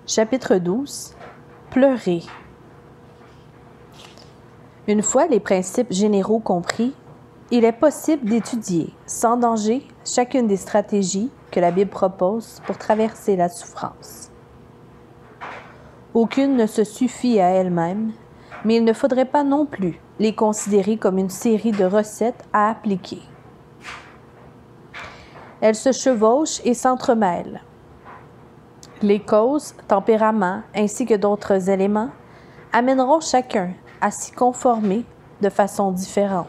Chapitre 12. Pleurer. Une fois les principes généraux compris, il est possible d'étudier, sans danger, chacune des stratégies que la Bible propose pour traverser la souffrance. Aucune ne se suffit à elle-même, mais il ne faudrait pas non plus les considérer comme une série de recettes à appliquer. Elles se chevauchent et s'entremêlent. Les causes, tempéraments ainsi que d'autres éléments amèneront chacun à s'y conformer de façon différente.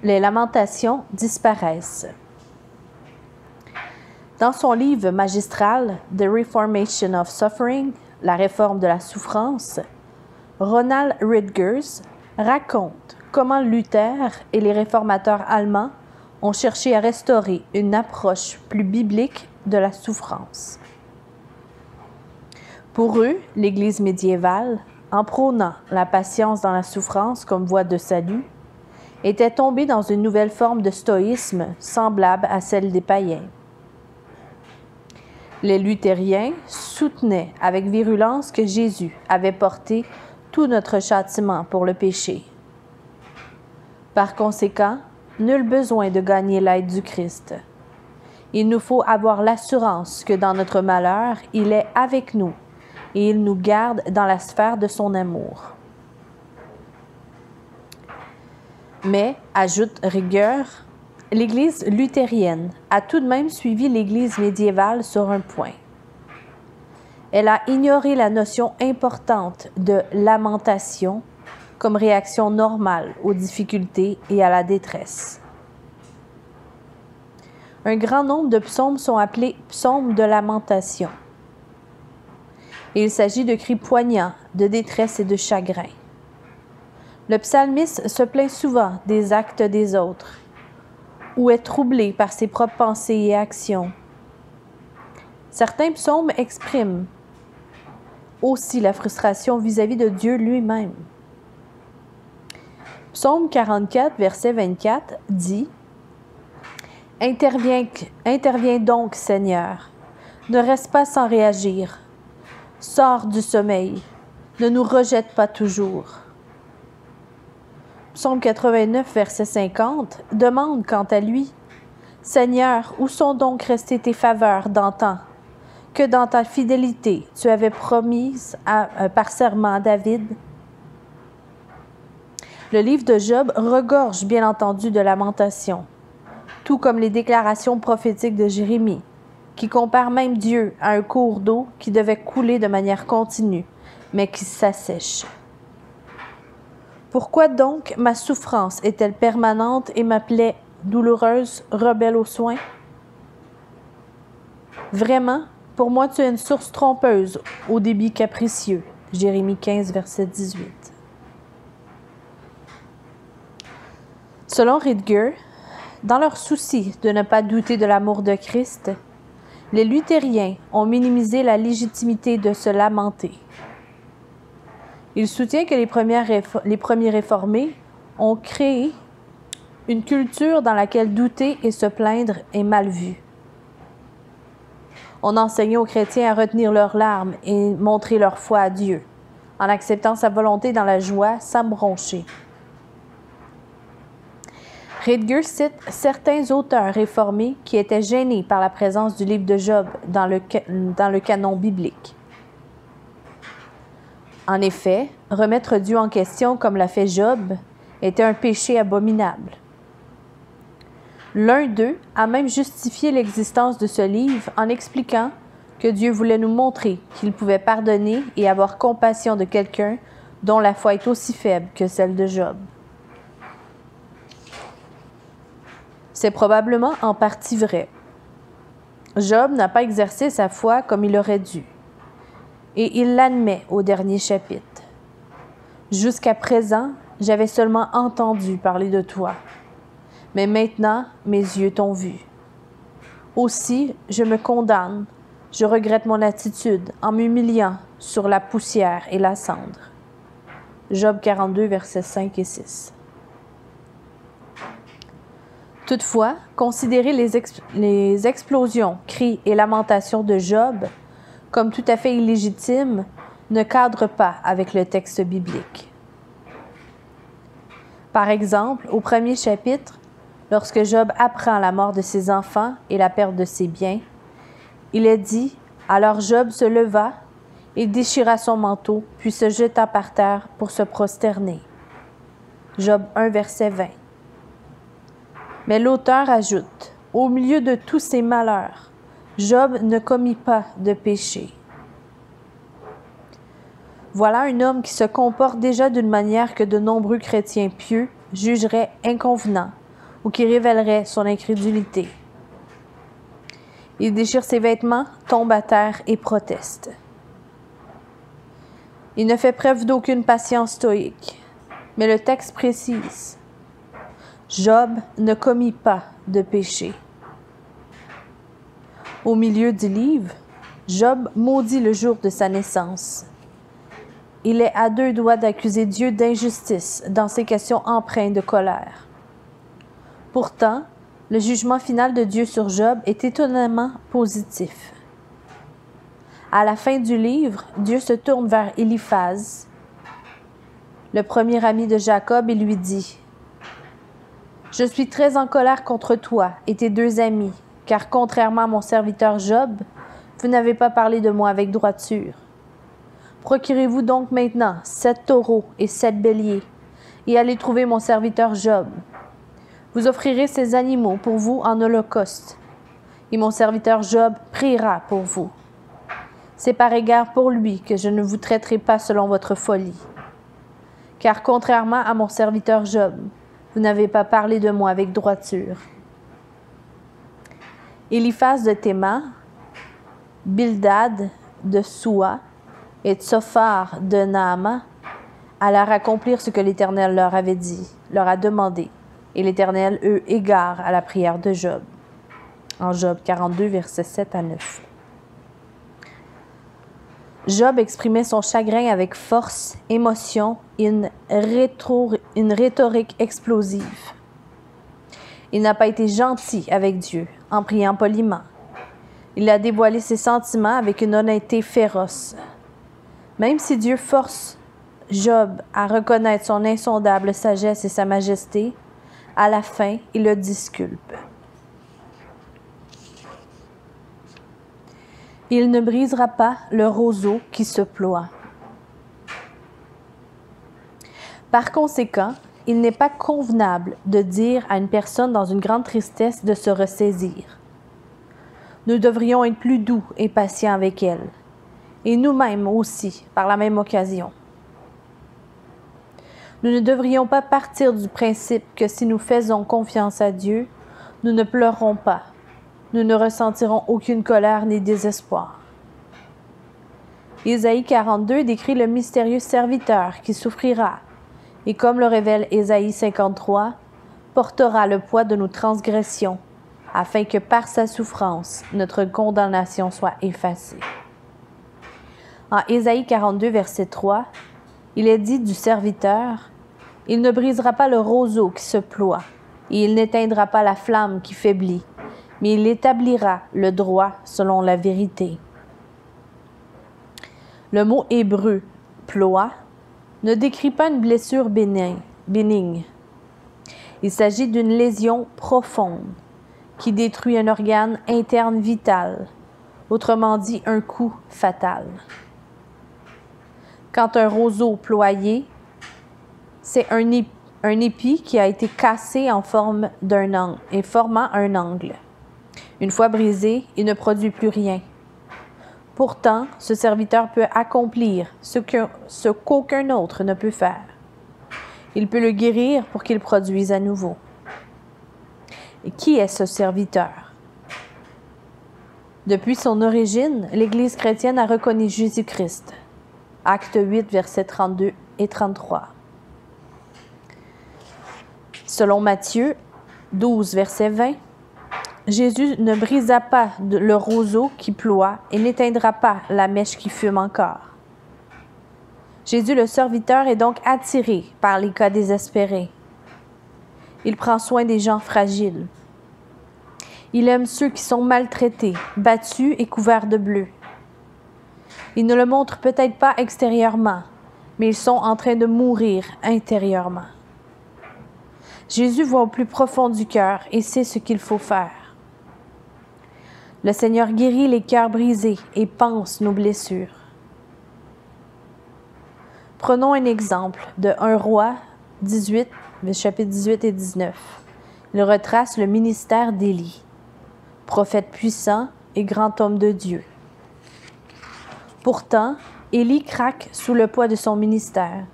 Les lamentations disparaissent. Dans son livre magistral « The Reformation of Suffering », la réforme de la souffrance, Ronald Rutgers raconte comment Luther et les réformateurs allemands ont cherché à restaurer une approche plus biblique de la souffrance. Pour eux, l'Église médiévale, en prônant la patience dans la souffrance comme voie de salut, était tombée dans une nouvelle forme de stoïsme semblable à celle des païens. Les luthériens soutenaient avec virulence que Jésus avait porté tout notre châtiment pour le péché. Par conséquent, nul besoin de gagner l'aide du Christ. Il nous faut avoir l'assurance que dans notre malheur, il est avec nous et il nous garde dans la sphère de son amour. Mais, ajoute Rigueur, l'Église luthérienne a tout de même suivi l'Église médiévale sur un point. Elle a ignoré la notion importante de lamentation comme réaction normale aux difficultés et à la détresse. Un grand nombre de psaumes sont appelés psaumes de lamentation. Et il s'agit de cris poignants, de détresse et de chagrin. Le psalmiste se plaint souvent des actes des autres, ou est troublé par ses propres pensées et actions. Certains psaumes expriment aussi la frustration vis-à-vis de Dieu lui-même. Psaume 44, verset 24, dit « Interviens donc, Seigneur, ne reste pas sans réagir. Sors du sommeil, ne nous rejette pas toujours. » Psaume 89, verset 50, demande quant à lui « Seigneur, où sont donc restées tes faveurs d'antan, que dans ta fidélité tu avais promise par serment à David ?» Le livre de Job regorge bien entendu de lamentations, tout comme les déclarations prophétiques de Jérémie, qui compare même Dieu à un cours d'eau qui devait couler de manière continue, mais qui s'assèche. Pourquoi donc ma souffrance est-elle permanente et ma plaie douloureuse, rebelle aux soins? Vraiment, pour moi tu es une source trompeuse au débit capricieux. Jérémie 15, verset 18. Selon Rutgers, dans leur souci de ne pas douter de l'amour de Christ, les luthériens ont minimisé la légitimité de se lamenter. Il soutient que les premiers réformés ont créé une culture dans laquelle douter et se plaindre est mal vu. On enseignait aux chrétiens à retenir leurs larmes et montrer leur foi à Dieu, en acceptant sa volonté dans la joie sans broncher. Rutgers cite certains auteurs réformés qui étaient gênés par la présence du livre de Job dans le canon biblique. En effet, remettre Dieu en question comme l'a fait Job était un péché abominable. L'un d'eux a même justifié l'existence de ce livre en expliquant que Dieu voulait nous montrer qu'il pouvait pardonner et avoir compassion de quelqu'un dont la foi est aussi faible que celle de Job. C'est probablement en partie vrai. Job n'a pas exercé sa foi comme il aurait dû. Et il l'admet au dernier chapitre. « Jusqu'à présent, j'avais seulement entendu parler de toi. Mais maintenant, mes yeux t'ont vu. Aussi, je me condamne, je regrette mon attitude en m'humiliant sur la poussière et la cendre. » Job 42, versets 5 et 6. Toutefois, considérer les explosions, cris et lamentations de Job comme tout à fait illégitimes ne cadre pas avec le texte biblique. Par exemple, au premier chapitre, lorsque Job apprend la mort de ses enfants et la perte de ses biens, il est dit « Alors Job se leva et déchira son manteau, puis se jeta par terre pour se prosterner. » Job 1, verset 20. Mais l'auteur ajoute « Au milieu de tous ces malheurs, Job ne commit pas de péché. » Voilà un homme qui se comporte déjà d'une manière que de nombreux chrétiens pieux jugeraient inconvenant ou qui révélerait son incrédulité. Il déchire ses vêtements, tombe à terre et proteste. Il ne fait preuve d'aucune patience stoïque, mais le texte précise « Job ne commit pas de péché. » Au milieu du livre, Job maudit le jour de sa naissance. Il est à deux doigts d'accuser Dieu d'injustice dans ses questions empreintes de colère. Pourtant, le jugement final de Dieu sur Job est étonnamment positif. À la fin du livre, Dieu se tourne vers Éliphaz, le premier ami de Jacob, et lui dit « Je suis très en colère contre toi et tes deux amis, car contrairement à mon serviteur Job, vous n'avez pas parlé de moi avec droiture. Procurez-vous donc maintenant 7 taureaux et 7 béliers, et allez trouver mon serviteur Job. Vous offrirez ces animaux pour vous en holocauste, et mon serviteur Job priera pour vous. C'est par égard pour lui que je ne vous traiterai pas selon votre folie. Car contrairement à mon serviteur Job, vous n'avez pas parlé de moi avec droiture. » Éliphaz de Théman, Bildad de Soua et Tsophar de Naama allèrent accomplir ce que l'Éternel leur avait dit, leur a demandé, et l'Éternel eut égard à la prière de Job. En Job 42, versets 7 à 9. Job exprimait son chagrin avec force, émotion et une rhétorique explosive. Il n'a pas été gentil avec Dieu en priant poliment. Il a dévoilé ses sentiments avec une honnêteté féroce. Même si Dieu force Job à reconnaître son insondable sagesse et sa majesté, à la fin, il le disculpe. Il ne brisera pas le roseau qui se ploie. Par conséquent, il n'est pas convenable de dire à une personne dans une grande tristesse de se ressaisir. Nous devrions être plus doux et patients avec elle, et nous-mêmes aussi, par la même occasion. Nous ne devrions pas partir du principe que si nous faisons confiance à Dieu, nous ne pleurerons pas, nous ne ressentirons aucune colère ni désespoir. Ésaïe 42 décrit le mystérieux serviteur qui souffrira, et comme le révèle Ésaïe 53, portera le poids de nos transgressions, afin que par sa souffrance, notre condamnation soit effacée. En Ésaïe 42, verset 3, il est dit du serviteur, « Il ne brisera pas le roseau qui se ploie, et il n'éteindra pas la flamme qui faiblit, mais il établira le droit selon la vérité. » Le mot hébreu « ploie » ne décrit pas une blessure bénigne. Il s'agit d'une lésion profonde qui détruit un organe interne vital, autrement dit un coup fatal. Quand un roseau ployé, c'est un épi qui a été cassé en forme d'un angle et formant un angle. Une fois brisé, il ne produit plus rien. Pourtant, ce serviteur peut accomplir ce qu'aucun autre ne peut faire. Il peut le guérir pour qu'il produise à nouveau. Et qui est ce serviteur? Depuis son origine, l'Église chrétienne a reconnu Jésus-Christ. Acte 8, versets 32 et 33. Selon Matthieu 12, verset 20, Jésus ne brisa pas le roseau qui ploie et n'éteindra pas la mèche qui fume encore. Jésus le serviteur est donc attiré par les cas désespérés. Il prend soin des gens fragiles, Il aime ceux qui sont maltraités, battus et couverts de bleu. Ils ne le montrent peut-être pas extérieurement, mais ils sont en train de mourir intérieurement. Jésus voit au plus profond du cœur et sait ce qu'il faut faire. Le Seigneur guérit les cœurs brisés et panse nos blessures. Prenons un exemple de 1 Roi 18, chapitres 18 et 19. Il retrace le ministère d'Élie, prophète puissant et grand homme de Dieu. Pourtant, Élie craque sous le poids de son ministère.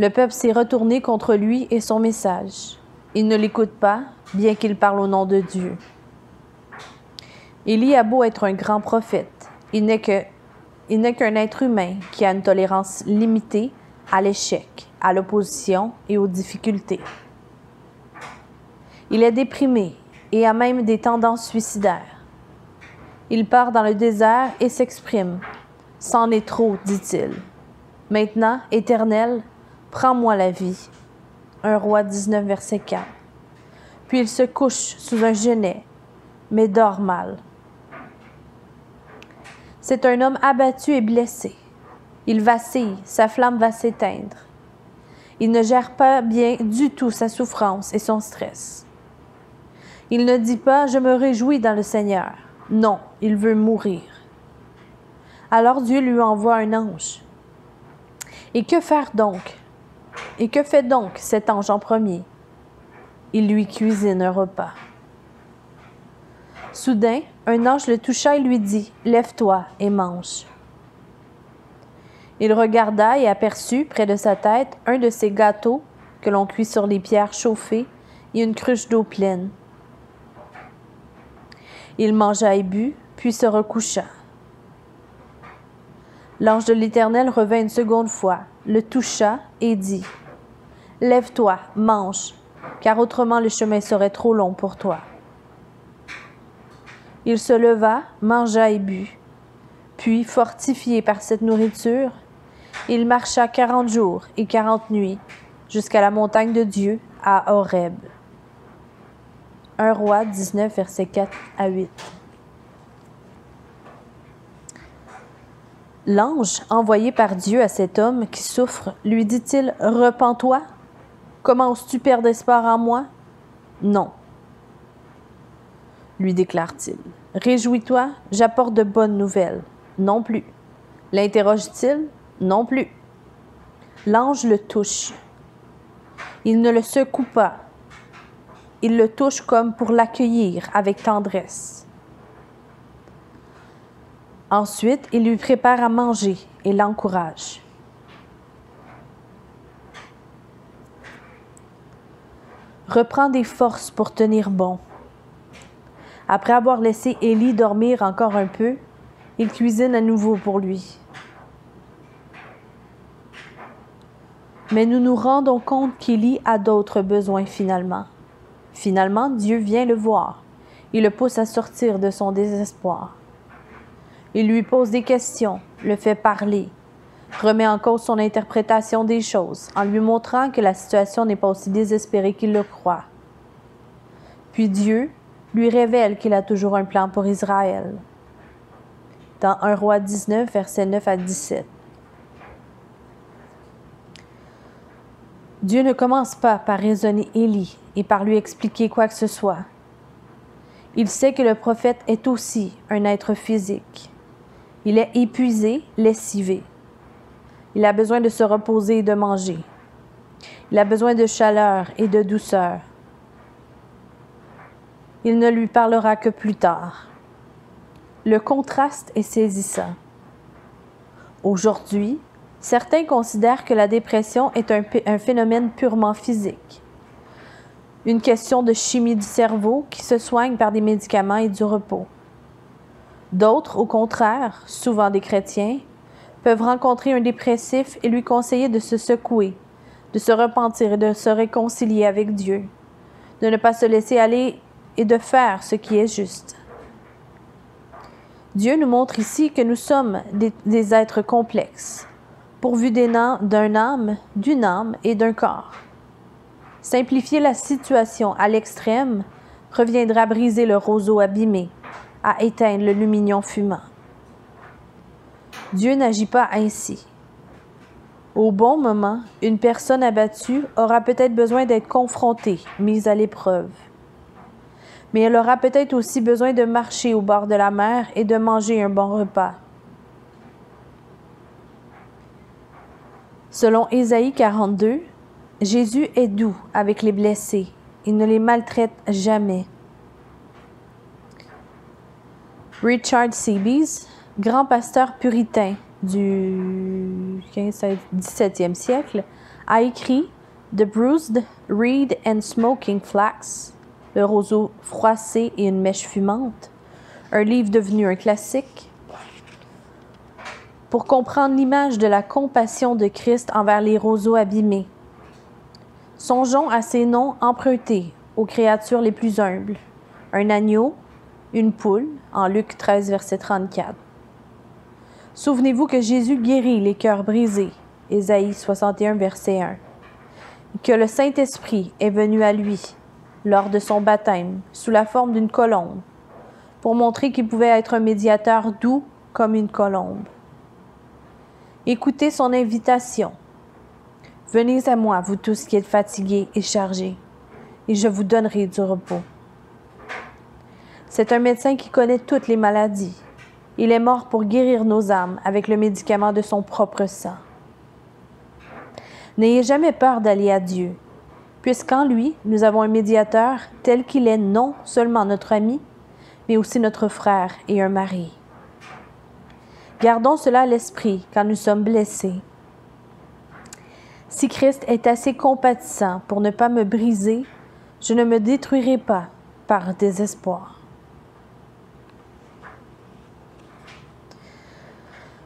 Le peuple s'est retourné contre lui et son message. Il ne l'écoute pas, bien qu'il parle au nom de Dieu. Élie a beau être un grand prophète, il n'est qu'un être humain qui a une tolérance limitée à l'échec, à l'opposition et aux difficultés. Il est déprimé et a même des tendances suicidaires. Il part dans le désert et s'exprime. « C'en est trop, dit-il. Maintenant, Éternel, prends-moi la vie. » 1 Roi 19, verset 4. Puis il se couche sous un genêt, mais dort mal. C'est un homme abattu et blessé. Il vacille, sa flamme va s'éteindre. Il ne gère pas bien du tout sa souffrance et son stress. Il ne dit pas « Je me réjouis dans le Seigneur ». Non, il veut mourir. Alors Dieu lui envoie un ange. Et que faire donc? Et que fait donc cet ange en premier? Il lui cuisine un repas. Soudain, un ange le toucha et lui dit « Lève-toi et mange ». Il regarda et aperçut, près de sa tête, un de ces gâteaux que l'on cuit sur les pierres chauffées et une cruche d'eau pleine. Il mangea et but, puis se recoucha. L'ange de l'Éternel revint une seconde fois, le toucha et dit « Lève-toi, mange, car autrement le chemin serait trop long pour toi. » Il se leva, mangea et but. Puis, fortifié par cette nourriture, il marcha 40 jours et 40 nuits jusqu'à la montagne de Dieu à Horeb. 1 Roi 19, versets 4 à 8. L'ange envoyé par Dieu à cet homme qui souffre lui dit-il « Repens-toi? Commences-tu perdre espoir en moi? » « Non, lui déclare-t-il. « Réjouis-toi, j'apporte de bonnes nouvelles. » Non plus. L'interroge-t-il? Non plus. L'ange le touche. Il ne le secoue pas. Il le touche comme pour l'accueillir avec tendresse. Ensuite, il lui prépare à manger et l'encourage. Reprends des forces pour tenir bon. Après avoir laissé Élie dormir encore un peu, il cuisine à nouveau pour lui. Mais nous nous rendons compte qu'Élie a d'autres besoins finalement. Finalement, Dieu vient le voir. Il le pousse à sortir de son désespoir. Il lui pose des questions, le fait parler, remet en cause son interprétation des choses, en lui montrant que la situation n'est pas aussi désespérée qu'il le croit. Puis Dieu lui révèle qu'il a toujours un plan pour Israël. Dans 1 Roi 19, versets 9 à 17. Dieu ne commence pas par raisonner Élie et par lui expliquer quoi que ce soit. Il sait que le prophète est aussi un être physique. Il est épuisé, lessivé. Il a besoin de se reposer et de manger. Il a besoin de chaleur et de douceur. Il ne lui parlera que plus tard. Le contraste est saisissant. Aujourd'hui, certains considèrent que la dépression est un phénomène purement physique. Une question de chimie du cerveau qui se soigne par des médicaments et du repos. D'autres, au contraire, souvent des chrétiens, peuvent rencontrer un dépressif et lui conseiller de se secouer, de se repentir et de se réconcilier avec Dieu, de ne pas se laisser aller et de faire ce qui est juste. Dieu nous montre ici que nous sommes des êtres complexes, pourvus d'une âme et d'un corps. Simplifier la situation à l'extrême reviendra briser le roseau abîmé, à éteindre le lumignon fumant. Dieu n'agit pas ainsi. Au bon moment, une personne abattue aura peut-être besoin d'être confrontée, mise à l'épreuve. Mais elle aura peut-être aussi besoin de marcher au bord de la mer et de manger un bon repas. Selon Ésaïe 42, Jésus est doux avec les blessés. Il ne les maltraite jamais. Richard Seebees, grand pasteur puritain du 17e siècle, a écrit « The bruised reed and smoking flax », le roseau froissé et une mèche fumante, un livre devenu un classique. Pour comprendre l'image de la compassion de Christ envers les roseaux abîmés, songeons à ces noms empruntés aux créatures les plus humbles, un agneau, une poule, en Luc 13, verset 34. Souvenez-vous que Jésus guérit les cœurs brisés, Ésaïe 61, verset 1, et que le Saint-Esprit est venu à lui lors de son baptême sous la forme d'une colombe, pour montrer qu'il pouvait être un médiateur doux comme une colombe. Écoutez son invitation. « Venez à moi, vous tous qui êtes fatigués et chargés, et je vous donnerai du repos. » C'est un médecin qui connaît toutes les maladies. Il est mort pour guérir nos âmes avec le médicament de son propre sang. N'ayez jamais peur d'aller à Dieu, puisqu'en lui, nous avons un médiateur tel qu'il est non seulement notre ami, mais aussi notre frère et un mari. Gardons cela à l'esprit quand nous sommes blessés. Si Christ est assez compatissant pour ne pas me briser, je ne me détruirai pas par désespoir.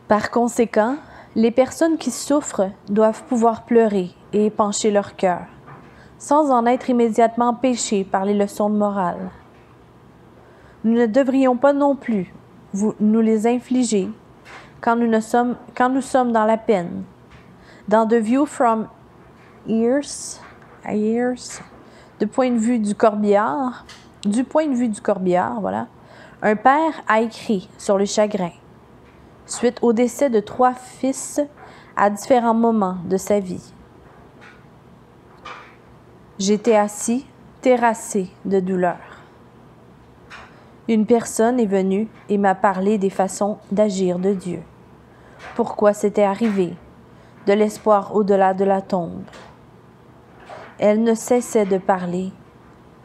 Par conséquent, les personnes qui souffrent doivent pouvoir pleurer et épancher leur cœur, sans en être immédiatement empêchés par les leçons de morale. Nous ne devrions pas non plus nous les infliger quand nous sommes dans la peine. Dans The View from Years, du point de vue du corbillard, voilà, un père a écrit sur le chagrin, suite au décès de 3 fils à différents moments de sa vie. J'étais assis, terrassé de douleur. Une personne est venue et m'a parlé des façons d'agir de Dieu. Pourquoi c'était arrivé, de l'espoir au-delà de la tombe. Elle ne cessait de parler,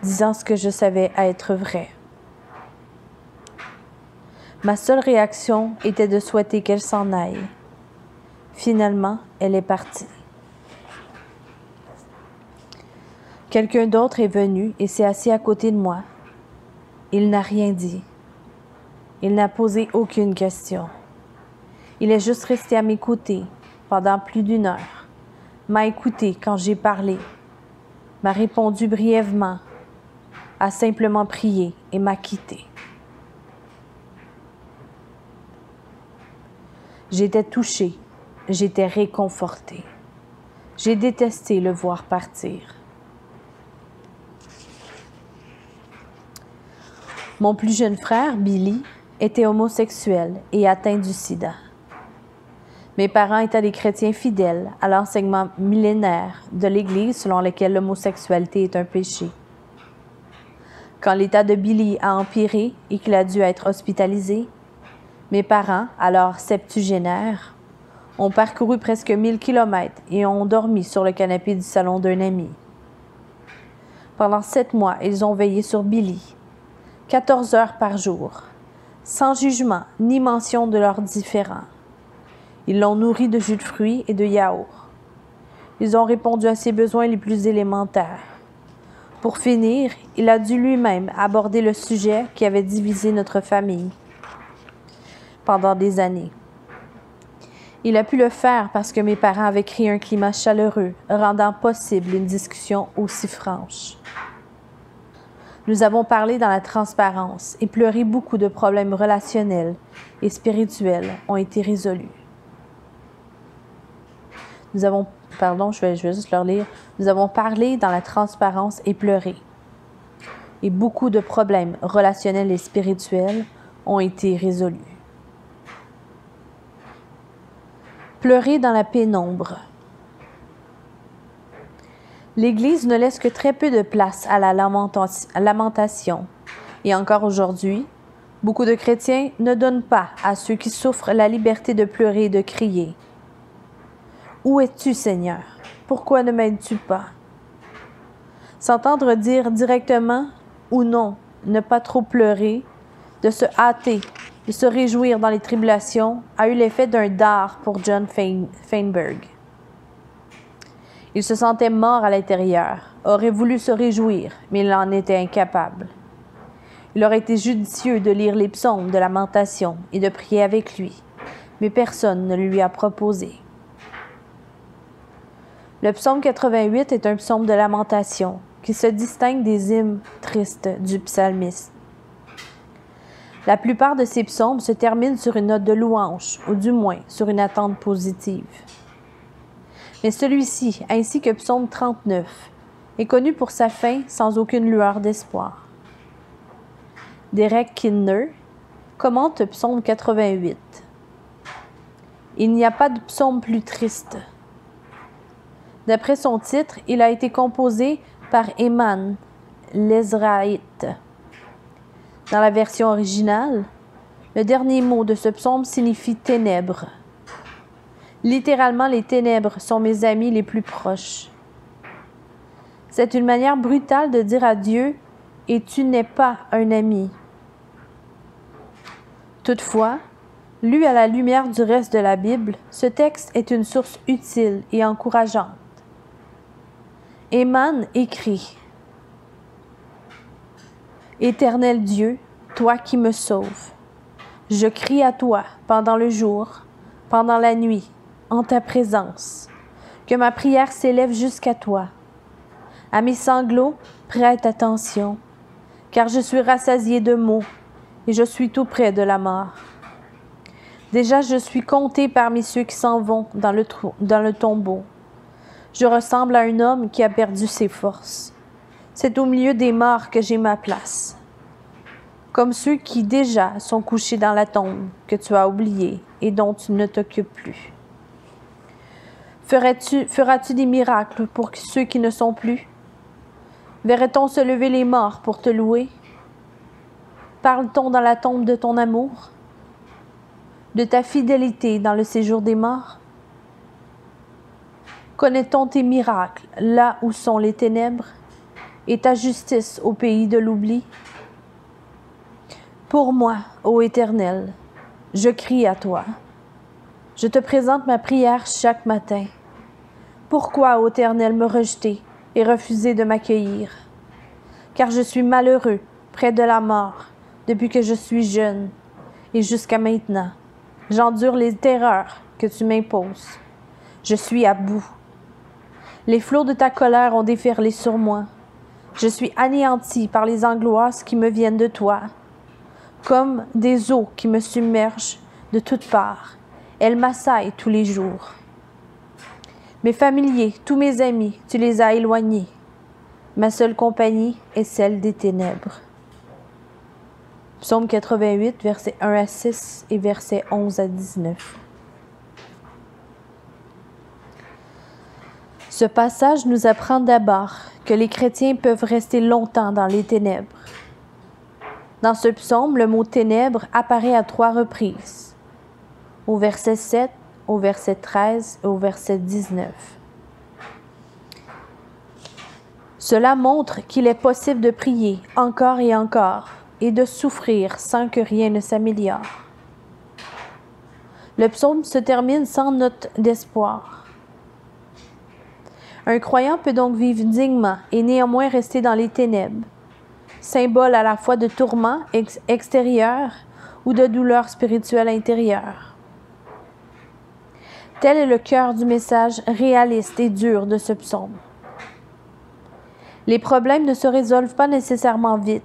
disant ce que je savais être vrai. Ma seule réaction était de souhaiter qu'elle s'en aille. Finalement, elle est partie. Quelqu'un d'autre est venu et s'est assis à côté de moi. Il n'a rien dit. Il n'a posé aucune question. Il est juste resté à m'écouter pendant plus d'1 heure, m'a écouté quand j'ai parlé, m'a répondu brièvement, a simplement prié et m'a quitté. J'étais touchée, j'étais réconfortée. J'ai détesté le voir partir. Mon plus jeune frère, Billy, était homosexuel et atteint du sida. Mes parents étaient des chrétiens fidèles à l'enseignement millénaire de l'Église selon lequel l'homosexualité est un péché. Quand l'état de Billy a empiré et qu'il a dû être hospitalisé, mes parents, alors septuagénaires, ont parcouru presque 1000 kilomètres et ont dormi sur le canapé du salon d'un ami. Pendant 7 mois, ils ont veillé sur Billy, 14 heures par jour, sans jugement ni mention de leurs différends. Ils l'ont nourri de jus de fruits et de yaourt. Ils ont répondu à ses besoins les plus élémentaires. Pour finir, il a dû lui-même aborder le sujet qui avait divisé notre famille pendant des années. Il a pu le faire parce que mes parents avaient créé un climat chaleureux, rendant possible une discussion aussi franche. Nous avons parlé dans la transparence et pleuré beaucoup de problèmes relationnels et spirituels ont été résolus. Je vais juste leur lire. Nous avons parlé dans la transparence et pleuré. et beaucoup de problèmes relationnels et spirituels ont été résolus. Pleurer dans la pénombre. L'Église ne laisse que très peu de place à la lamentation. Et encore aujourd'hui, beaucoup de chrétiens ne donnent pas à ceux qui souffrent la liberté de pleurer et de crier. « Où es-tu, Seigneur? Pourquoi ne m'aides-tu pas? » S'entendre dire directement ou non, ne pas trop pleurer, de se hâter, de se réjouir dans les tribulations, a eu l'effet d'un dard pour John Feinberg. Il se sentait mort à l'intérieur, aurait voulu se réjouir, mais il en était incapable. Il aurait été judicieux de lire les psaumes de lamentation et de prier avec lui, mais personne ne lui a proposé. Le psaume 88 est un psaume de lamentation qui se distingue des hymnes tristes du psalmiste. La plupart de ces psaumes se terminent sur une note de louange, ou du moins sur une attente positive. Mais celui-ci, ainsi que psaume 39, est connu pour sa fin sans aucune lueur d'espoir. Derek Kidner commente psaume 88. Il n'y a pas de psaume plus triste. D'après son titre, il a été composé par Éman l'Ezraïte. Dans la version originale, le dernier mot de ce psaume signifie ténèbres. Littéralement, les ténèbres sont mes amis les plus proches. C'est une manière brutale de dire à Dieu « et tu n'es pas un ami ». Toutefois, lu à la lumière du reste de la Bible, ce texte est une source utile et encourageante. Éman écrit « Éternel Dieu, toi qui me sauves, je crie à toi pendant le jour, pendant la nuit, en ta présence, que ma prière s'élève jusqu'à toi. À mes sanglots, prête attention, car je suis rassasié de maux et je suis tout près de la mort. Déjà, je suis compté parmi ceux qui s'en vont dans le tombeau. Je ressemble à un homme qui a perdu ses forces. C'est au milieu des morts que j'ai ma place. Comme ceux qui déjà sont couchés dans la tombe que tu as oublié et dont tu ne t'occupes plus. Feras-tu des miracles pour ceux qui ne sont plus? Verrait-on se lever les morts pour te louer? Parle-t-on dans la tombe de ton amour? De ta fidélité dans le séjour des morts? Connaît-on tes miracles là où sont les ténèbres et ta justice au pays de l'oubli? Pour moi, ô Éternel, je crie à toi. Je te présente ma prière chaque matin. Pourquoi, ô Éternel, me rejeter et refuser de m'accueillir? Car je suis malheureux, près de la mort, depuis que je suis jeune, et jusqu'à maintenant. J'endure les terreurs que tu m'imposes. Je suis à bout. Les flots de ta colère ont déferlé sur moi. Je suis anéanti par les angoisses qui me viennent de toi. Comme des eaux qui me submergent de toutes parts, elles m'assaillent tous les jours. Mes familiers, tous mes amis, tu les as éloignés. Ma seule compagnie est celle des ténèbres. Psaume 88, versets 1 à 6 et versets 11 à 19. Ce passage nous apprend d'abord que les chrétiens peuvent rester longtemps dans les ténèbres. Dans ce psaume, le mot « ténèbres » apparaît à 3 reprises, au verset 7, au verset 13 et au verset 19. Cela montre qu'il est possible de prier encore et encore et de souffrir sans que rien ne s'améliore. Le psaume se termine sans note d'espoir. Un croyant peut donc vivre dignement et néanmoins rester dans les ténèbres, symbole à la fois de tourments extérieurs ou de douleurs spirituelles intérieures. Tel est le cœur du message réaliste et dur de ce psaume. Les problèmes ne se résolvent pas nécessairement vite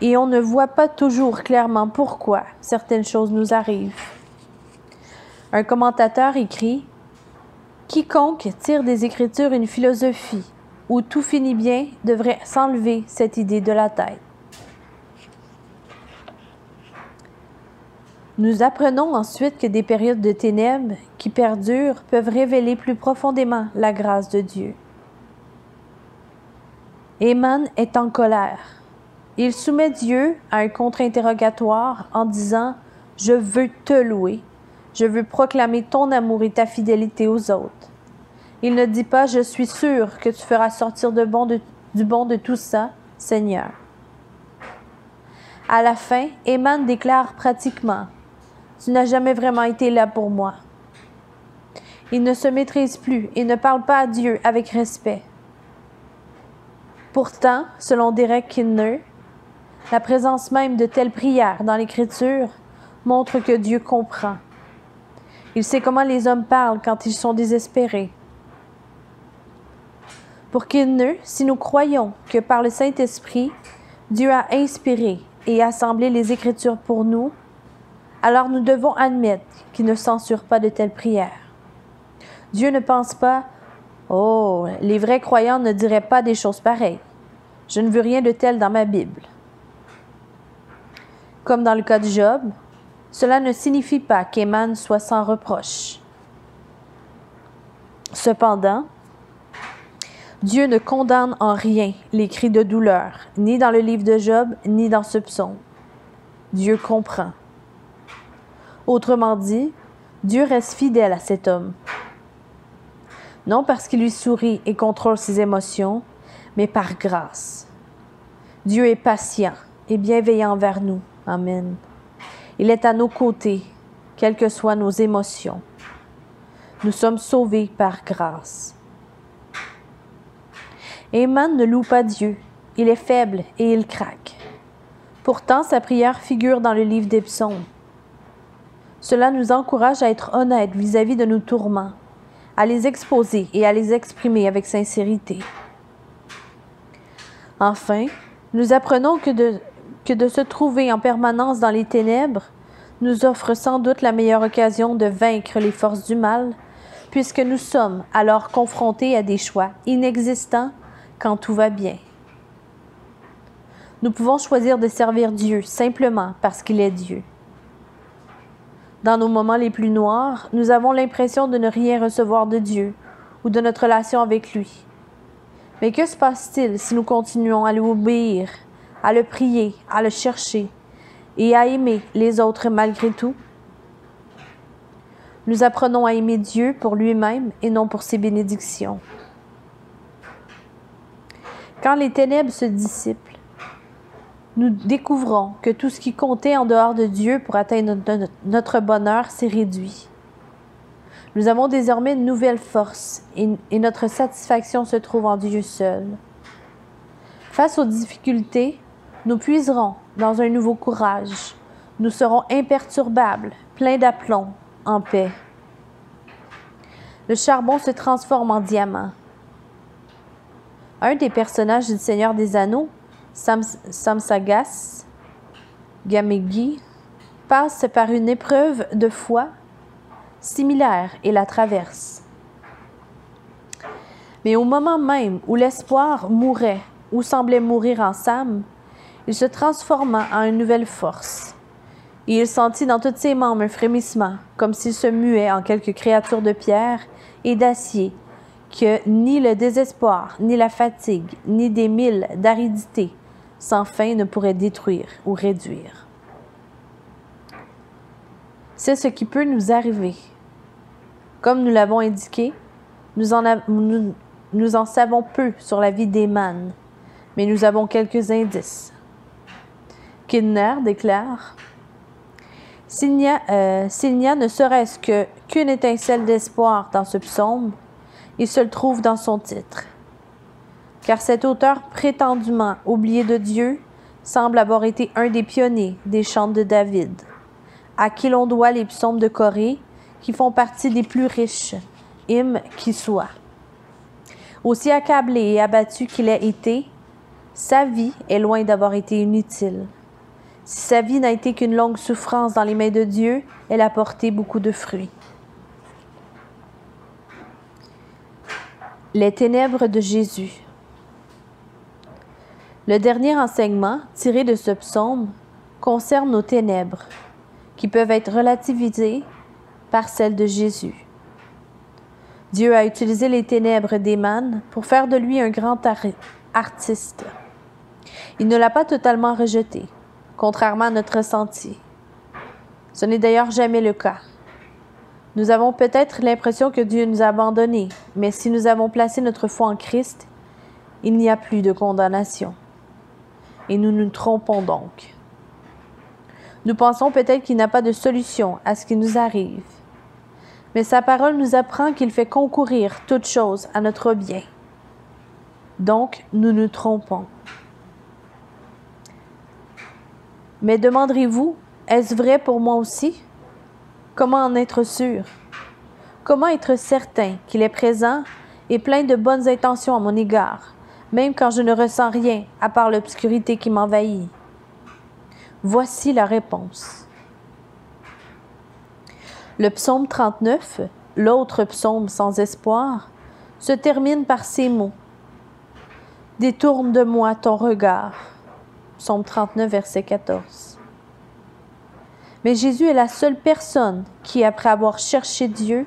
et on ne voit pas toujours clairement pourquoi certaines choses nous arrivent. Un commentateur écrit « Quiconque tire des Écritures une philosophie où tout finit bien devrait s'enlever cette idée de la tête. Nous apprenons ensuite que des périodes de ténèbres qui perdurent peuvent révéler plus profondément la grâce de Dieu. Héman est en colère. Il soumet Dieu à un contre-interrogatoire en disant « Je veux te louer, je veux proclamer ton amour et ta fidélité aux autres. » Il ne dit pas « Je suis sûr que tu feras sortir du bon de tout ça, Seigneur. » À la fin, Héman déclare pratiquement « Tu n'as jamais vraiment été là pour moi. » Il ne se maîtrise plus et ne parle pas à Dieu avec respect. Pourtant, selon Derek Kidner, la présence même de telles prières dans l'Écriture montre que Dieu comprend. Il sait comment les hommes parlent quand ils sont désespérés. Pour Kidner, si nous croyons que par le Saint-Esprit, Dieu a inspiré et assemblé les Écritures pour nous, alors nous devons admettre qu'il ne censure pas de telles prières. Dieu ne pense pas « Oh, les vrais croyants ne diraient pas des choses pareilles. Je ne veux rien de tel dans ma Bible. » Comme dans le cas de Job, cela ne signifie pas qu'Héman soit sans reproche. Cependant, Dieu ne condamne en rien les cris de douleur, ni dans le livre de Job, ni dans ce psaume. Dieu comprend. Autrement dit, Dieu reste fidèle à cet homme. Non parce qu'il lui sourit et contrôle ses émotions, mais par grâce. Dieu est patient et bienveillant envers nous. Amen. Il est à nos côtés, quelles que soient nos émotions. Nous sommes sauvés par grâce. Héman ne loue pas Dieu. Il est faible et il craque. Pourtant, sa prière figure dans le livre des psaumes. Cela nous encourage à être honnêtes vis-à-vis de nos tourments, à les exposer et à les exprimer avec sincérité. Enfin, nous apprenons que de se trouver en permanence dans les ténèbres nous offre sans doute la meilleure occasion de vaincre les forces du mal, puisque nous sommes alors confrontés à des choix inexistants quand tout va bien. Nous pouvons choisir de servir Dieu simplement parce qu'il est Dieu. Dans nos moments les plus noirs, nous avons l'impression de ne rien recevoir de Dieu ou de notre relation avec lui. Mais que se passe-t-il si nous continuons à lui obéir, à le prier, à le chercher et à aimer les autres malgré tout? Nous apprenons à aimer Dieu pour lui-même et non pour ses bénédictions. Quand les ténèbres se dissipent, nous découvrons que tout ce qui comptait en dehors de Dieu pour atteindre notre bonheur s'est réduit. Nous avons désormais une nouvelle force et notre satisfaction se trouve en Dieu seul. Face aux difficultés, nous puiserons dans un nouveau courage. Nous serons imperturbables, pleins d'aplomb, en paix. Le charbon se transforme en diamant. Un des personnages du Seigneur des Anneaux, Samsagas Gamgee, passe par une épreuve de foi similaire et la traverse. Mais au moment même où l'espoir mourait ou semblait mourir en Sam, il se transforma en une nouvelle force. Et il sentit dans tous ses membres un frémissement, comme s'il se muait en quelque créature de pierre et d'acier, que ni le désespoir, ni la fatigue, ni des milles d'aridité sans fin ne pourraient détruire ou réduire. C'est ce qui peut nous arriver. Comme nous l'avons indiqué, nous en savons peu sur la vie d'Héman, mais nous avons quelques indices. Kidner déclare « S'il n'y a ne serait-ce qu'une étincelle d'espoir dans ce psaume, il se le trouve dans son titre. Car cet auteur prétendument oublié de Dieu semble avoir été un des pionniers des chants de David, à qui l'on doit les psaumes de Corée, qui font partie des plus riches hymnes qui soient. Aussi accablé et abattu qu'il ait été, sa vie est loin d'avoir été inutile. Si sa vie n'a été qu'une longue souffrance dans les mains de Dieu, elle a porté beaucoup de fruits. Les ténèbres de Jésus. Le dernier enseignement tiré de ce psaume concerne nos ténèbres, qui peuvent être relativisées par celles de Jésus. Dieu a utilisé les ténèbres d'Éman pour faire de lui un grand artiste. Il ne l'a pas totalement rejeté, contrairement à notre ressenti. Ce n'est d'ailleurs jamais le cas. Nous avons peut-être l'impression que Dieu nous a abandonnés, mais si nous avons placé notre foi en Christ, il n'y a plus de condamnation. Et nous nous trompons donc. Nous pensons peut-être qu'il n'y a pas de solution à ce qui nous arrive. Mais sa parole nous apprend qu'il fait concourir toutes choses à notre bien. Donc, nous nous trompons. Mais demanderez-vous, est-ce vrai pour moi aussi? Comment en être sûr? Comment être certain qu'il est présent et plein de bonnes intentions à mon égard, même quand je ne ressens rien à part l'obscurité qui m'envahit? Voici la réponse. Le psaume 39, l'autre psaume sans espoir, se termine par ces mots. « Détourne de moi ton regard » Psaume 39, verset 14. Mais Jésus est la seule personne qui, après avoir cherché Dieu,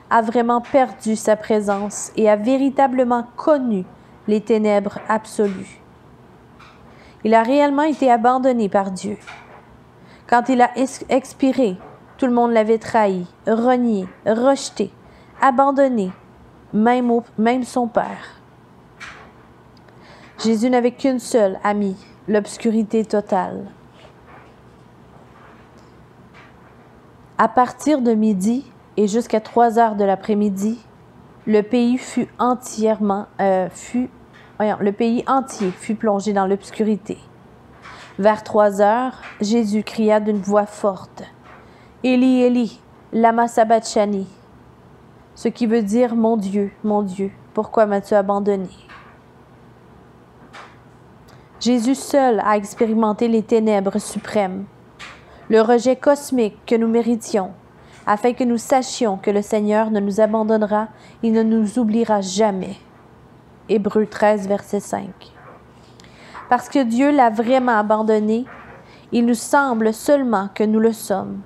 a vraiment perdu sa présence et a véritablement connu les ténèbres absolues. Il a réellement été abandonné par Dieu. Quand il a expiré, tout le monde l'avait trahi, renié, rejeté, abandonné, même son Père. Jésus n'avait qu'une seule amie, l'obscurité totale. À partir de midi et jusqu'à 3 heures de l'après-midi, le pays entier fut plongé dans l'obscurité. Vers 3 heures, Jésus cria d'une voix forte, « Élie, Élie, lama sabachthani » ce qui veut dire « Mon Dieu, pourquoi m'as-tu abandonné ?» Jésus seul a expérimenté les ténèbres suprêmes, le rejet cosmique que nous méritions, afin que nous sachions que le Seigneur ne nous abandonnera et ne nous oubliera jamais. Hébreux 13, verset 5. Parce que Dieu l'a vraiment abandonné, il nous semble seulement que nous le sommes.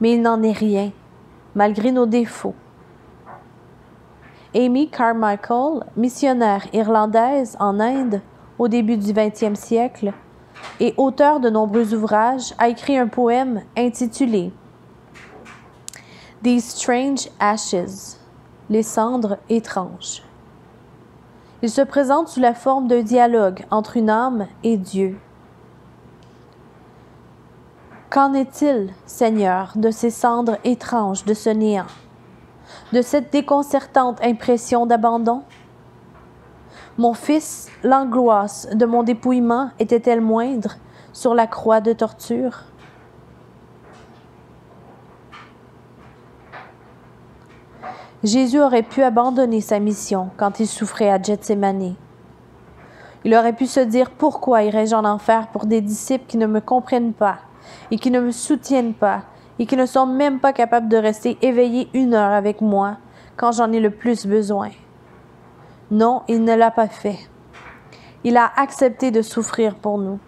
Mais il n'en est rien, malgré nos défauts. Amy Carmichael, missionnaire irlandaise en Inde au début du 20e siècle et auteure de nombreux ouvrages, a écrit un poème intitulé « These Strange Ashes » Les cendres étranges. Il se présente sous la forme d'un dialogue entre une âme et Dieu. Qu'en est-il, Seigneur, de ces cendres étranges de ce néant, de cette déconcertante impression d'abandon? Mon fils, l'angoisse de mon dépouillement était-elle moindre sur la croix de torture? Jésus aurait pu abandonner sa mission quand il souffrait à Gethsémani. Il aurait pu se dire « Pourquoi irais-je en enfer pour des disciples qui ne me comprennent pas et qui ne me soutiennent pas et qui ne sont même pas capables de rester éveillés 1 heure avec moi quand j'en ai le plus besoin? » Non, il ne l'a pas fait. Il a accepté de souffrir pour nous.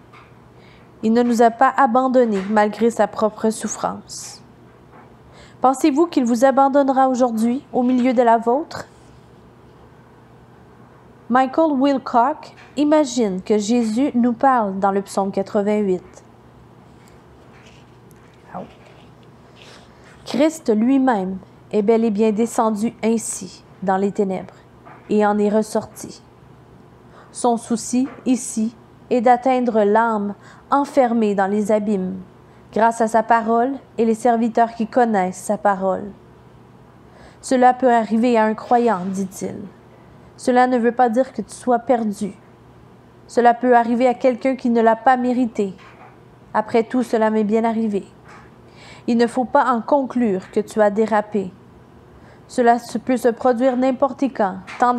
Il ne nous a pas abandonnés malgré sa propre souffrance. Pensez-vous qu'il vous abandonnera aujourd'hui au milieu de la vôtre? Michael Wilcock imagine que Jésus nous parle dans le psaume 88. Christ lui-même est bel et bien descendu ainsi dans les ténèbres et en est ressorti. Son souci, ici, est d'atteindre l'âme enfermée dans les abîmes, grâce à sa parole et les serviteurs qui connaissent sa parole. Cela peut arriver à un croyant, dit-il. Cela ne veut pas dire que tu sois perdu. Cela peut arriver à quelqu'un qui ne l'a pas mérité. Après tout, cela m'est bien arrivé. Il ne faut pas en conclure que tu as dérapé. Cela peut se produire n'importe quand, tant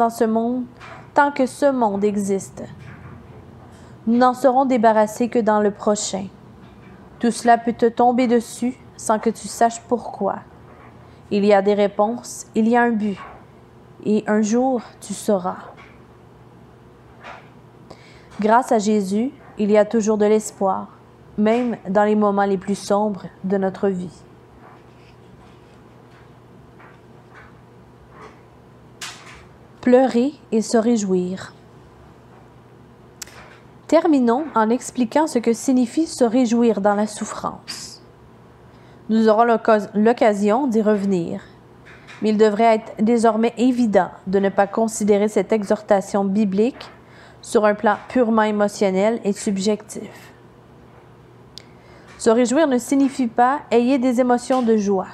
que ce monde existe. Nous n'en serons débarrassés que dans le prochain. Tout cela peut te tomber dessus sans que tu saches pourquoi. Il y a des réponses, il y a un but, et un jour tu sauras. Grâce à Jésus, il y a toujours de l'espoir, même dans les moments les plus sombres de notre vie. Pleurer et se réjouir. Terminons en expliquant ce que signifie se réjouir dans la souffrance. Nous aurons l'occasion d'y revenir, mais il devrait être désormais évident de ne pas considérer cette exhortation biblique sur un plan purement émotionnel et subjectif. Se réjouir ne signifie pas « ayez des émotions de joie ».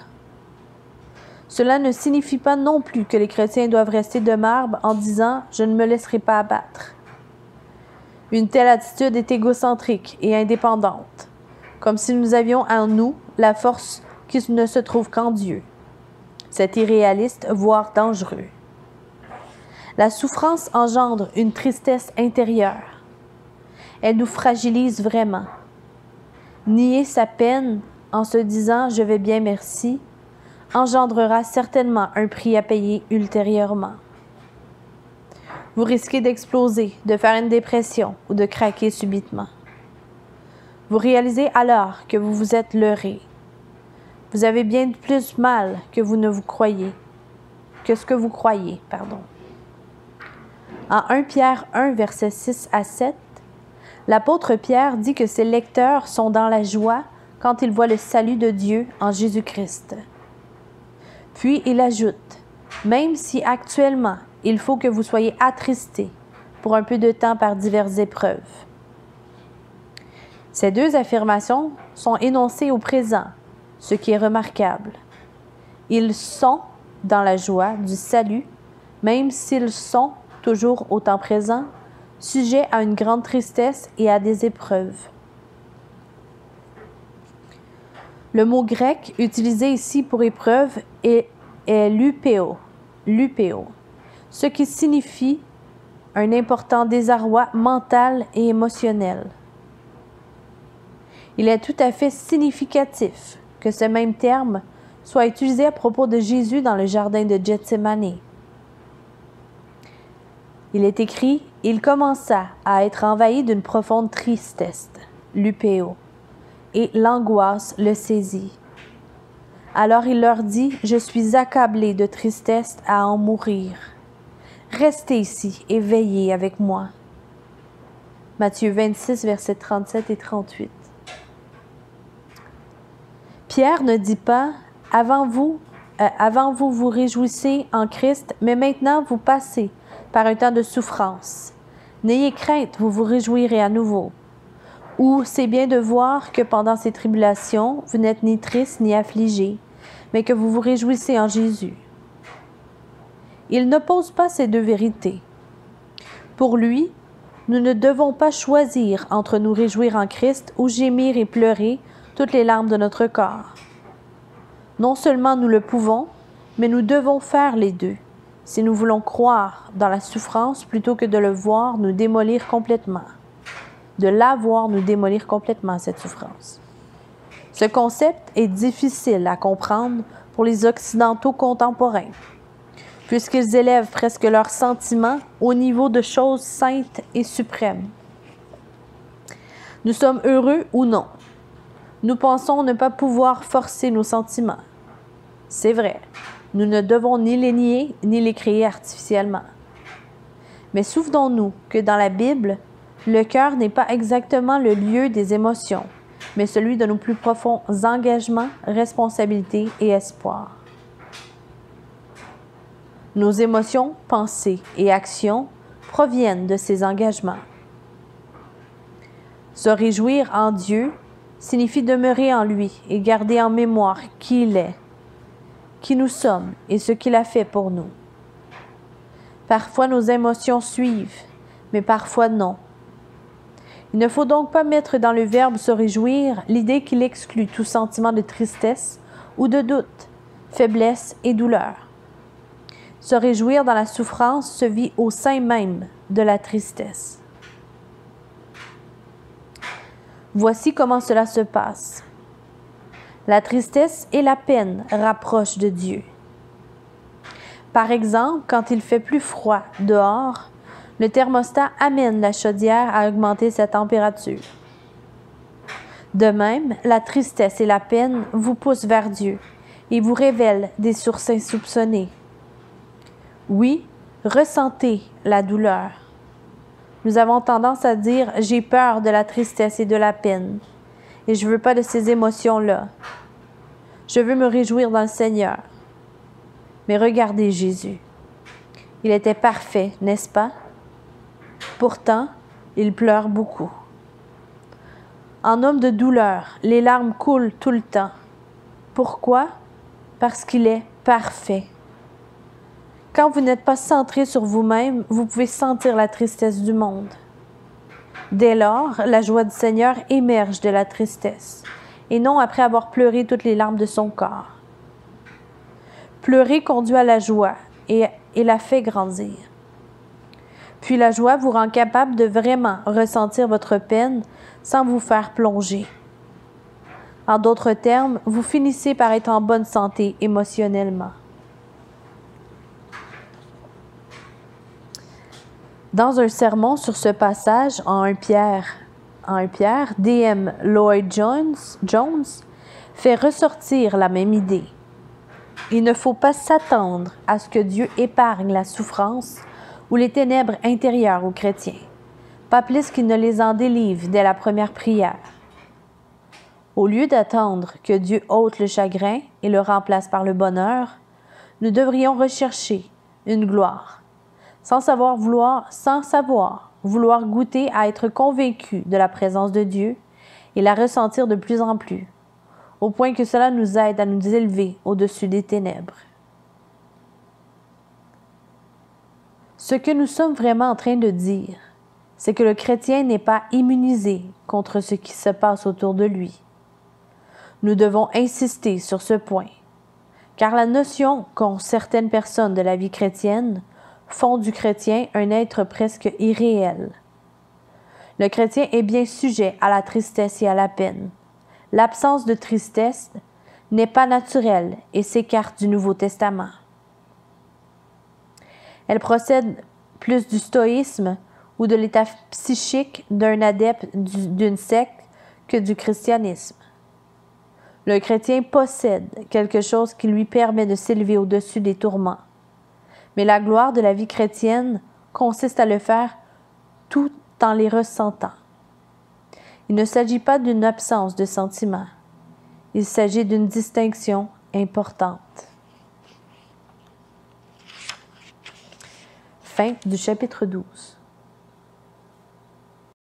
Cela ne signifie pas non plus que les chrétiens doivent rester de marbre en disant « je ne me laisserai pas abattre ». Une telle attitude est égocentrique et indépendante, comme si nous avions en nous la force qui ne se trouve qu'en Dieu. C'est irréaliste, voire dangereux. La souffrance engendre une tristesse intérieure. Elle nous fragilise vraiment. Nier sa peine en se disant « je vais bien, merci » engendrera certainement un prix à payer ultérieurement. Vous risquez d'exploser, de faire une dépression ou de craquer subitement. Vous réalisez alors que vous vous êtes leurré. Vous avez bien plus mal que vous ne vous croyez, que ce que vous croyez, pardon. En 1 Pierre 1, versets 6 à 7, l'apôtre Pierre dit que ses lecteurs sont dans la joie quand ils voient le salut de Dieu en Jésus-Christ. Puis il ajoute, même si actuellement il faut que vous soyez attristés pour un peu de temps par diverses épreuves. Ces deux affirmations sont énoncées au présent, ce qui est remarquable. Ils sont dans la joie du salut, même s'ils sont toujours au temps présent, sujets à une grande tristesse et à des épreuves. Le mot grec utilisé ici pour épreuve est lupéo, ce qui signifie un important désarroi mental et émotionnel. Il est tout à fait significatif que ce même terme soit utilisé à propos de Jésus dans le jardin de Gethsémani. Il est écrit « Il commença à être envahi d'une profonde tristesse, lupéo, et l'angoisse le saisit. Alors il leur dit « Je suis accablé de tristesse à en mourir. Restez ici et veillez avec moi. » Matthieu 26, versets 37 et 38. Pierre ne dit pas « Avant vous vous réjouissez en Christ, mais maintenant vous passez par un temps de souffrance. N'ayez crainte, vous vous réjouirez à nouveau. » Ou « C'est bien de voir que pendant ces tribulations, vous n'êtes ni triste ni affligé, mais que vous vous réjouissez en Jésus. » Il n'oppose pas ces deux vérités. Pour lui, nous ne devons pas choisir entre nous réjouir en Christ ou gémir et pleurer toutes les larmes de notre corps. Non seulement nous le pouvons, mais nous devons faire les deux, si nous voulons croire dans la souffrance plutôt que de le voir nous démolir complètement. De la voir nous démolir complètement, cette souffrance. Ce concept est difficile à comprendre pour les Occidentaux contemporains, puisqu'ils élèvent presque leurs sentiments au niveau de choses saintes et suprêmes. Nous sommes heureux ou non. Nous pensons ne pas pouvoir forcer nos sentiments. C'est vrai, nous ne devons ni les nier ni les créer artificiellement. Mais souvenons-nous que dans la Bible, le cœur n'est pas exactement le lieu des émotions, mais celui de nos plus profonds engagements, responsabilités et espoirs. Nos émotions, pensées et actions proviennent de ces engagements. Se réjouir en Dieu signifie demeurer en lui et garder en mémoire qui il est, qui nous sommes et ce qu'il a fait pour nous. Parfois nos émotions suivent, mais parfois non. Il ne faut donc pas mettre dans le verbe se réjouir l'idée qu'il exclut tout sentiment de tristesse ou de doute, faiblesse et douleur. Se réjouir dans la souffrance se vit au sein même de la tristesse. Voici comment cela se passe. La tristesse et la peine rapprochent de Dieu. Par exemple, quand il fait plus froid dehors, Le thermostat amène la chaudière à augmenter sa température. De même, la tristesse et la peine vous poussent vers Dieu et vous révèlent des sources insoupçonnées. Oui, ressentez la douleur. Nous avons tendance à dire « j'ai peur de la tristesse et de la peine » et je ne veux pas de ces émotions-là. Je veux me réjouir dans le Seigneur. Mais regardez Jésus. Il était parfait, n'est-ce pas? Pourtant, il pleure beaucoup. En homme de douleur, les larmes coulent tout le temps. Pourquoi? Parce qu'il est parfait. Quand vous n'êtes pas centré sur vous-même, vous pouvez sentir la tristesse du monde. Dès lors, la joie du Seigneur émerge de la tristesse, et non après avoir pleuré toutes les larmes de son corps. Pleurer conduit à la joie et la fait grandir. Puis la joie vous rend capable de vraiment ressentir votre peine sans vous faire plonger. En d'autres termes, vous finissez par être en bonne santé émotionnellement. Dans un sermon sur ce passage en 1 Pierre, D.M. Lloyd-Jones fait ressortir la même idée. Il ne faut pas s'attendre à ce que Dieu épargne la souffrance ou les ténèbres intérieures aux chrétiens, pas plus qu'il ne les en délivre dès la première prière. Au lieu d'attendre que Dieu ôte le chagrin et le remplace par le bonheur, nous devrions rechercher une gloire, sans savoir vouloir goûter à être convaincus de la présence de Dieu et la ressentir de plus en plus, au point que cela nous aide à nous élever au-dessus des ténèbres. Ce que nous sommes vraiment en train de dire, c'est que le chrétien n'est pas immunisé contre ce qui se passe autour de lui. Nous devons insister sur ce point, car la notion qu'ont certaines personnes de la vie chrétienne font du chrétien un être presque irréel. Le chrétien est bien sujet à la tristesse et à la peine. L'absence de tristesse n'est pas naturelle et s'écarte du Nouveau Testament. Elle procède plus du stoïsme ou de l'état psychique d'un adepte d'une secte que du christianisme. Le chrétien possède quelque chose qui lui permet de s'élever au-dessus des tourments. Mais la gloire de la vie chrétienne consiste à le faire tout en les ressentant. Il ne s'agit pas d'une absence de sentiments. Il s'agit d'une distinction importante. Fin du chapitre 12.